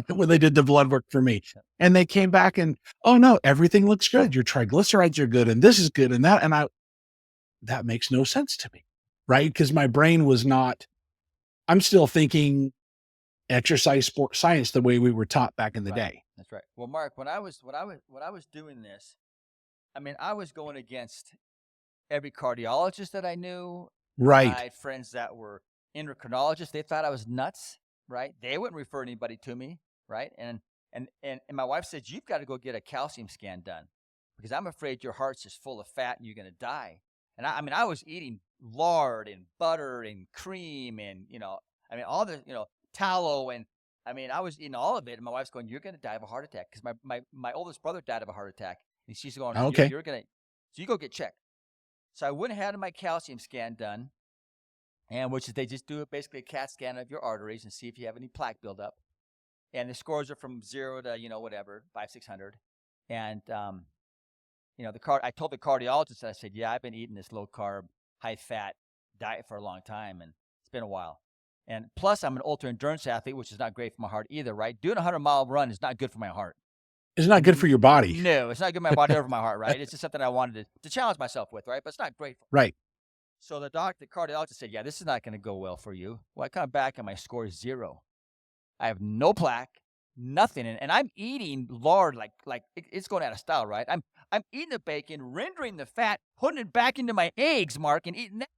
when they did the blood work for me. And they came back and, oh no, everything looks good. Your triglycerides are good and this is good and that. And that makes no sense to me. Right. Because my brain was not, I'm still thinking exercise, sport, science, the way we were taught back in the day. That's right. Well, Mark, when I was doing this, I mean, I was going against every cardiologist that I knew. Right. I had friends that were endocrinologists. They thought I was nuts, right? They wouldn't refer anybody to me, right? And my wife said, you've got to go get a calcium scan done because I'm afraid your heart's just full of fat and you're going to die. And I mean, I was eating lard and butter and cream and, all the, tallow. And I mean, I was eating all of it. And my wife's going, you're going to die of a heart attack. Because my oldest brother died of a heart attack. And she's going, okay, you're going to, so you go get checked. So I went and had my calcium scan done. And which is they just do basically a CAT scan of your arteries and see if you have any plaque buildup. And the scores are from 0 to, whatever, 500, 600. And, I told the cardiologist, I said, yeah, I've been eating this low carb, high fat diet for a long time. And it's been a while. And plus I'm an ultra endurance athlete, which is not great for my heart either, right? Doing a 100-mile run is not good for my heart. It's not good for your body. No, it's not good for my body or for my heart, right? It's just something I wanted to challenge myself with, right? But it's not great for me. Right. So the cardiologist said, yeah, this is not going to go well for you. Well, I come back and my score is 0. I have no plaque, nothing. And I'm eating lard like it's going out of style, right? I'm eating the bacon, rendering the fat, putting it back into my eggs, Mark, and eating that.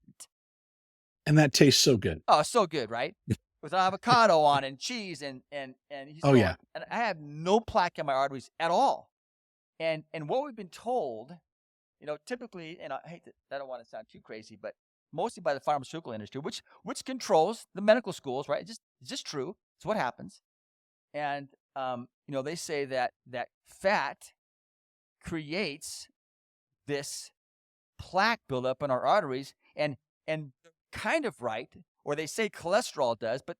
And that tastes so good. Oh, so good, right? With avocado on and cheese and he's going, yeah. And I have no plaque in my arteries at all. And what we've been told, typically, and I don't want to sound too crazy, but mostly by the pharmaceutical industry, which controls the medical schools, right? It's just true. It's what happens. And they say that fat creates this plaque buildup in our arteries, and kind of right, or they say cholesterol does, but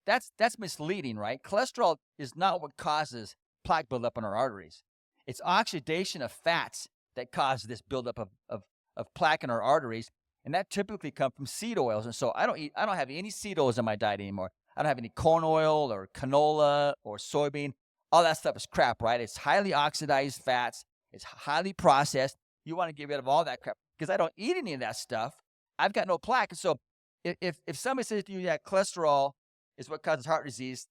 that's misleading, right? Cholesterol is not what causes plaque buildup in our arteries. It's oxidation of fats that cause this buildup of plaque in our arteries, and that typically comes from seed oils. And so I don't have any seed oils in my diet anymore. I don't have any corn oil or canola or soybean. All that stuff is crap, right? It's highly oxidized fats. It's highly processed. You want to get rid of all that crap because I don't eat any of that stuff. I've got no plaque. And so if somebody says to you, yeah, cholesterol is what causes heart disease,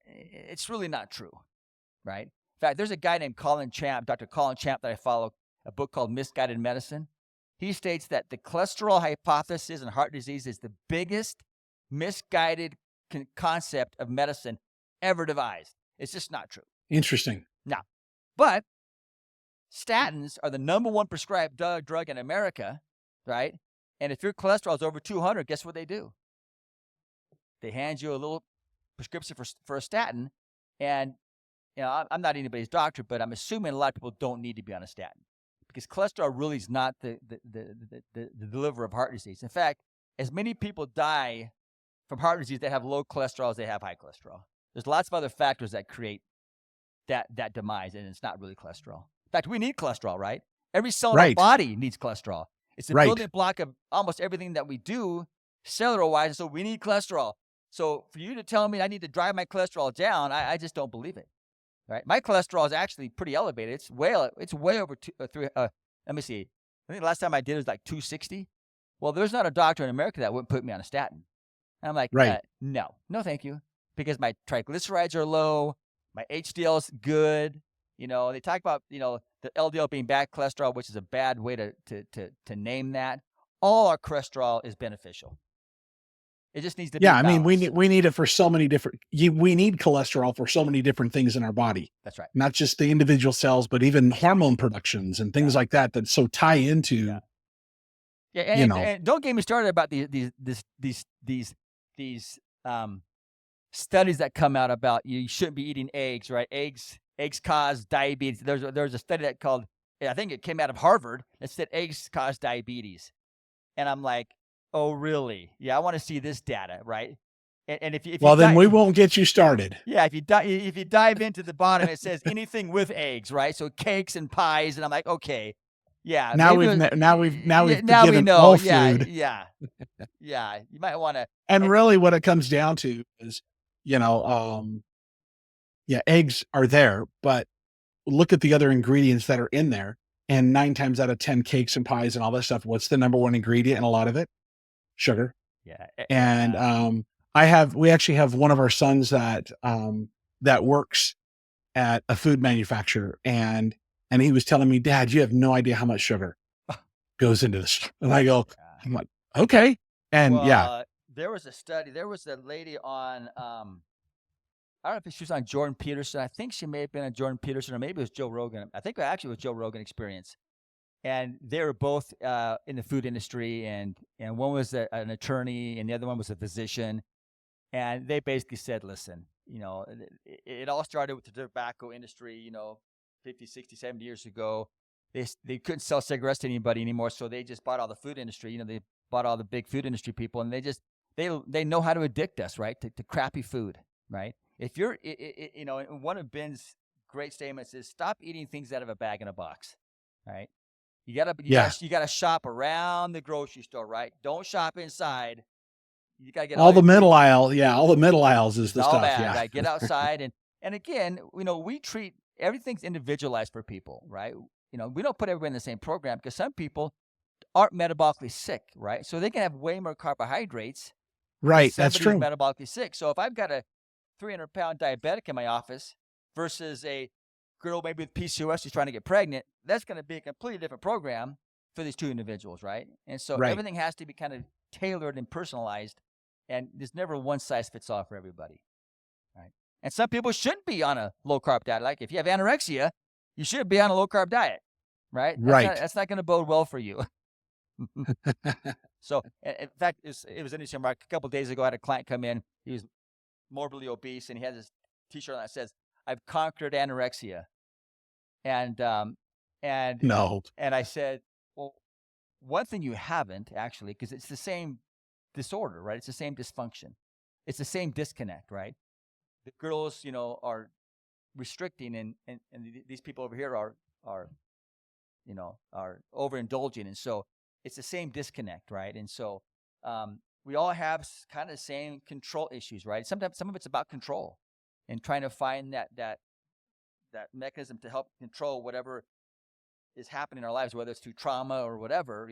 it's really not true, right? In fact, there's a guy named Dr. Colin Champ that I follow, a book called Misguided Medicine. He states that the cholesterol hypothesis in heart disease is the biggest misguided concept of medicine ever devised. It's just not true. Interesting. Now, but statins are the number one prescribed drug in America, right? And if your cholesterol is over 200, guess what they do? They hand you a little prescription for a statin. And, I'm not anybody's doctor, but I'm assuming a lot of people don't need to be on a statin because cholesterol really is not the deliverer of heart disease. In fact, as many people die from heart disease that have low cholesterol as they have high cholesterol. There's lots of other factors that create that demise, and it's not really cholesterol. In fact, we need cholesterol, right? Every cell in our body needs cholesterol. It's the building block of almost everything that we do cellular-wise, so we need cholesterol. So for you to tell me I need to drive my cholesterol down, I just don't believe it, right? My cholesterol is actually pretty elevated. It's way over 3. Let me see. I think the last time I did it was like 260. Well, there's not a doctor in America that wouldn't put me on a statin. And I'm like, no, thank you, because my triglycerides are low, my HDL is good. They talk about the LDL being bad cholesterol, which is a bad way to name that. All our cholesterol is beneficial. It just needs to be balanced. I mean, we need it for so many different. We need cholesterol for so many different things in our body. That's right. Not just the individual cells, but even hormone productions and things like that so tie into. Yeah, and don't get me started about these studies that come out about you shouldn't be eating eggs, right? Eggs cause diabetes. There's a study that called, I think it came out of Harvard, that said eggs cause diabetes. And I'm like, oh, really? Yeah, I want to see this data, right? And if then we won't get you started. Yeah, if you dive into the bottom, it says anything with eggs, right? So cakes and pies, and I'm like, okay, yeah. Now we know. All food. Yeah. You might want to. And really, what it comes down to is, Yeah, eggs are there, but look at the other ingredients that are in there. And 9 times out of 10 cakes and pies and all that stuff, what's the number one ingredient in a lot of it? Sugar. Yeah. And we actually have one of our sons that works at a food manufacturer, and he was telling me, Dad, you have no idea how much sugar goes into this. And I'm like, okay. And Well, yeah, there was a study. There was a lady on, I don't know if she was on Jordan Peterson. I think she may have been on Jordan Peterson, or maybe it was Joe Rogan. I think actually it was Joe Rogan Experience. And they were both in the food industry, and one was an attorney, and the other one was a physician. And they basically said, listen, it all started with the tobacco industry, 50, 60, 70 years ago. They couldn't sell cigarettes to anybody anymore, so they just bought all the food industry. They bought all the big food industry people, and they know how to addict us, right, to crappy food, right? If you're, and one of Ben's great statements is stop eating things out of a bag in a box, right? yeah, You gotta shop around the grocery store, right? Don't shop inside. You gotta get all all your the food. middle aisle. Yeah, all the middle aisles is It's the all stuff. bad, Yeah, right? Get outside, and again, we treat everything's individualized for people, right? We don't put everybody in the same program because some people aren't metabolically sick, right? So they can have way more carbohydrates than right. That's somebody who's true. metabolically sick. So if I've got a 300-pound diabetic in my office versus a girl maybe with PCOS who's trying to get pregnant, that's going to be a completely different program for these two individuals, right? And so Right. everything has to be kind of tailored and personalized, and there's never one size fits all for everybody, right? And some people shouldn't be on a low carb diet. Like if you have anorexia, you should be on a low carb diet, right? Right. That's not going to bode well for you. So, in fact, it was interesting. Mark, a couple of days ago, I had a client come in. He was morbidly obese, and he has this T-shirt on that says, "I've conquered anorexia." And and No. and I said, well, one thing you haven't actually, because it's the same disorder, right? It's the same dysfunction. It's the same disconnect, right? The girls, are restricting, and these people over here are are overindulging, and so it's the same disconnect, right? And so we all have kind of the same control issues, right? Sometimes some of it's about control and trying to find that mechanism to help control whatever is happening in our lives, whether it's through trauma or whatever.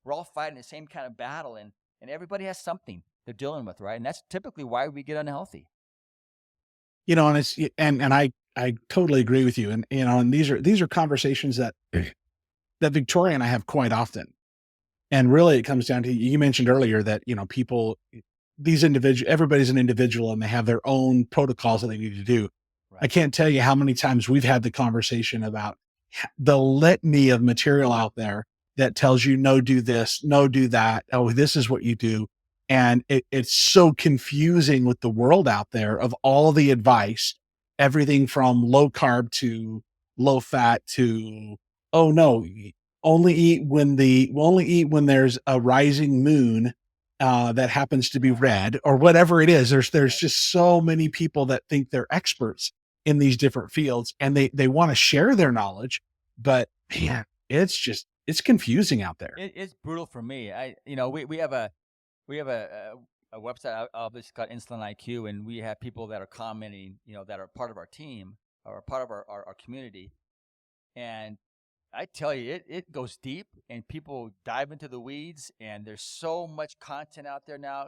We're all fighting the same kind of battle, and everybody has something they're dealing with, right? And that's typically why we get unhealthy. And it's and I totally agree with you. And these are conversations that Victoria and I have quite often. And really, it comes down to, you mentioned earlier that, people, everybody's an individual and they have their own protocols that they need to do. I Right. can't tell you how many times we've had the conversation about the litany of material out there that tells you, no, do this, no, do that. Oh, this is what you do. And it's so confusing with the world out there of all the advice, everything from low carb to low fat to, oh no, only eat when there's a rising moon that happens to be Yeah. red, or whatever it is. There's Right. just so many people that think they're experts in these different fields, and they want to share their knowledge, but man, it's confusing out there. It's brutal for me. We have a website obviously called Insulin IQ, and we have people that are commenting, that are part of our team or part of our community. And I tell you, it goes deep, and people dive into the weeds. And there's so much content out there now,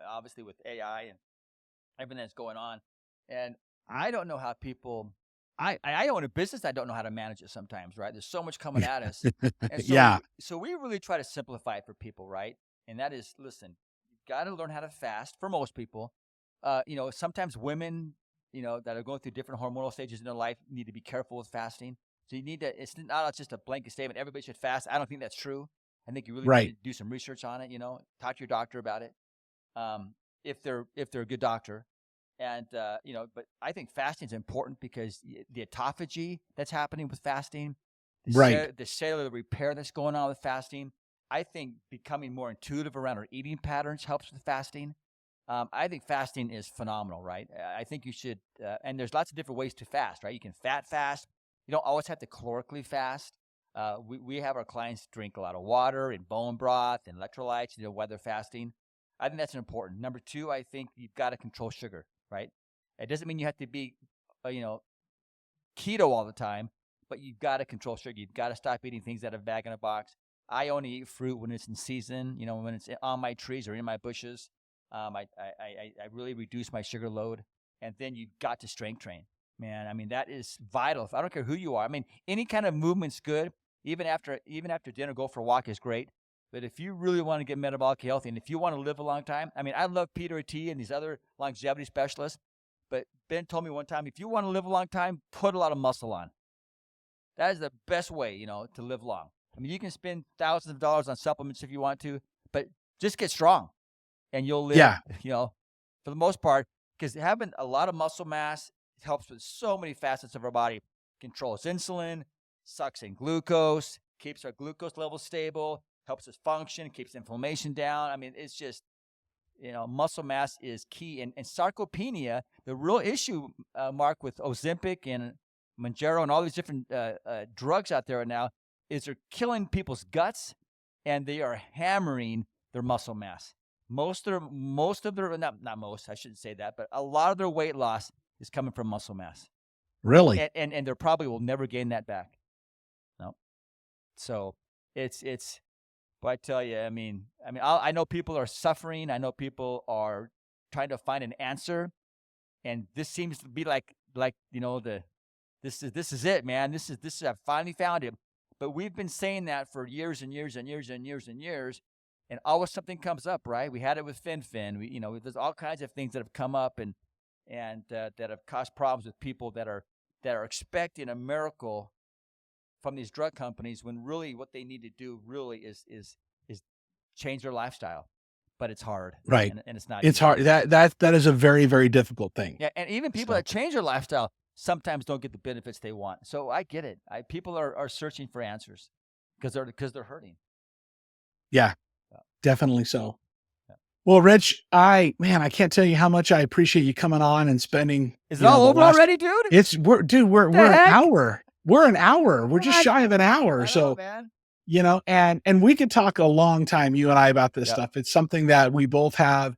obviously with AI and everything that's going on. And I don't know how people. I own a business. I don't know how to manage it sometimes, right? There's so much coming at us, and Yeah, so we really try to simplify it for people, right? And that is, listen, you got to learn how to fast for most people. Sometimes women, that are going through different hormonal stages in their life need to be careful with fasting. So you need to. It's not just a blanket statement. Everybody should fast. I don't think that's true. I think you really need right. to do some research on it. Talk to your doctor about it, if they're a good doctor. And but I think fasting is important because the autophagy that's happening with fasting, Right. the cellular repair that's going on with fasting. I think becoming more intuitive around our eating patterns helps with fasting. I think fasting is phenomenal, right? I think you should, and there's lots of different ways to fast, right? You can fat fast. You don't always have to calorically fast. We have our clients drink a lot of water and bone broth and electrolytes, while they're fasting. I think that's important. Number two, I think you've got to control sugar, right? It doesn't mean you have to be keto all the time, but you've got to control sugar. You've got to stop eating things that are bag in a box. I only eat fruit when it's in season, when it's on my trees or in my bushes. I really reduce my sugar load. And then you've got to strength train, man. I mean, that is vital. I don't care who you are. I mean, any kind of movement's good. Even after dinner, go for a walk is great. But if you really want to get metabolically healthy, and if you want to live a long time, I mean, I love Peter T. and these other longevity specialists. But Ben told me one time, if you want to live a long time, put a lot of muscle on. That is the best way, to live long. I mean, you can spend thousands of dollars on supplements if you want to, but just get strong and you'll live, for the most part, because having a lot of muscle mass helps with so many facets of our body. Controls insulin, sucks in glucose, keeps our glucose levels stable, helps us function, keeps inflammation down. I mean, it's just, muscle mass is key. And sarcopenia, the real issue, Mark, with Ozempic and Mounjaro and all these different drugs out there now, is they're killing people's guts and they are hammering their muscle mass. Most of their, not most, I shouldn't say that, but a lot of their weight loss is coming from muscle mass. Really? And they probably will never gain that back. No. So but I tell you, I know people are suffering. I know people are trying to find an answer. And this seems to be like, this is it, man. This is, I finally found it. But we've been saying that for years and years and years and years and years. And always something comes up, right? We had it with FinFin. There's all kinds of things that have come up and that have caused problems with people that are expecting a miracle from these drug companies when really what they need to do really is change their lifestyle. But it's hard, right? And it's not. It's hard. That is a very, very difficult thing. Yeah, and even people that change their lifestyle sometimes don't get the benefits they want. So I get it. People are searching for answers because they're hurting. Yeah, definitely so. Yeah. Well, Rich, I can't tell you how much I appreciate you coming on and spending. Is it all over already, dude? We're an hour. We're an hour. We're just shy of an hour. I know, man. And we could talk a long time, you and I, about this stuff. It's something that we both have.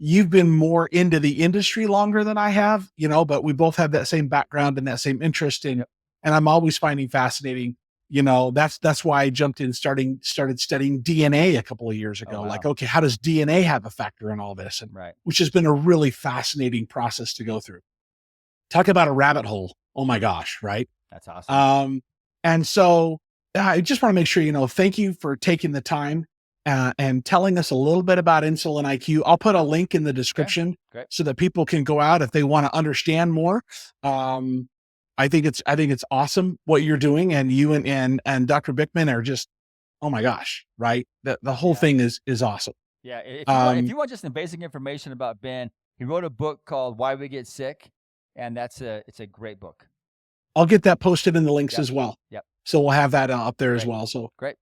You've been more into the industry longer than I have, but we both have that same background and that same interest in, and I'm always finding fascinating. That's why I jumped in, started studying DNA a couple of years ago. Oh, wow. Like, okay, how does DNA have a factor in all this? And which has been a really fascinating process to go through. Talk about a rabbit hole. Oh my gosh. Right. That's awesome. And so I just want to make sure, thank you for taking the time and telling us a little bit about Insulin IQ. I'll put a link in the description so that people can go out if they want to understand more. I think it's awesome what you're doing, and you and Dr. Bickman are just, oh my gosh, right? The whole thing is awesome. Yeah. If you want just some basic information about Ben, he wrote a book called Why We Get Sick, and it's a great book. I'll get that posted in the links as well. Yep. So we'll have that up there as well. So great.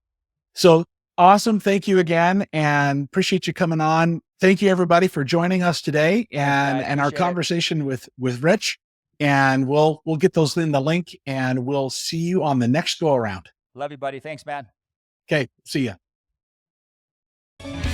So awesome. Thank you again, and appreciate you coming on. Thank you everybody for joining us today and our conversation with Rich. And we'll get those in the link, and we'll see you on the next go around. Love you, buddy. Thanks, man. Okay. See ya.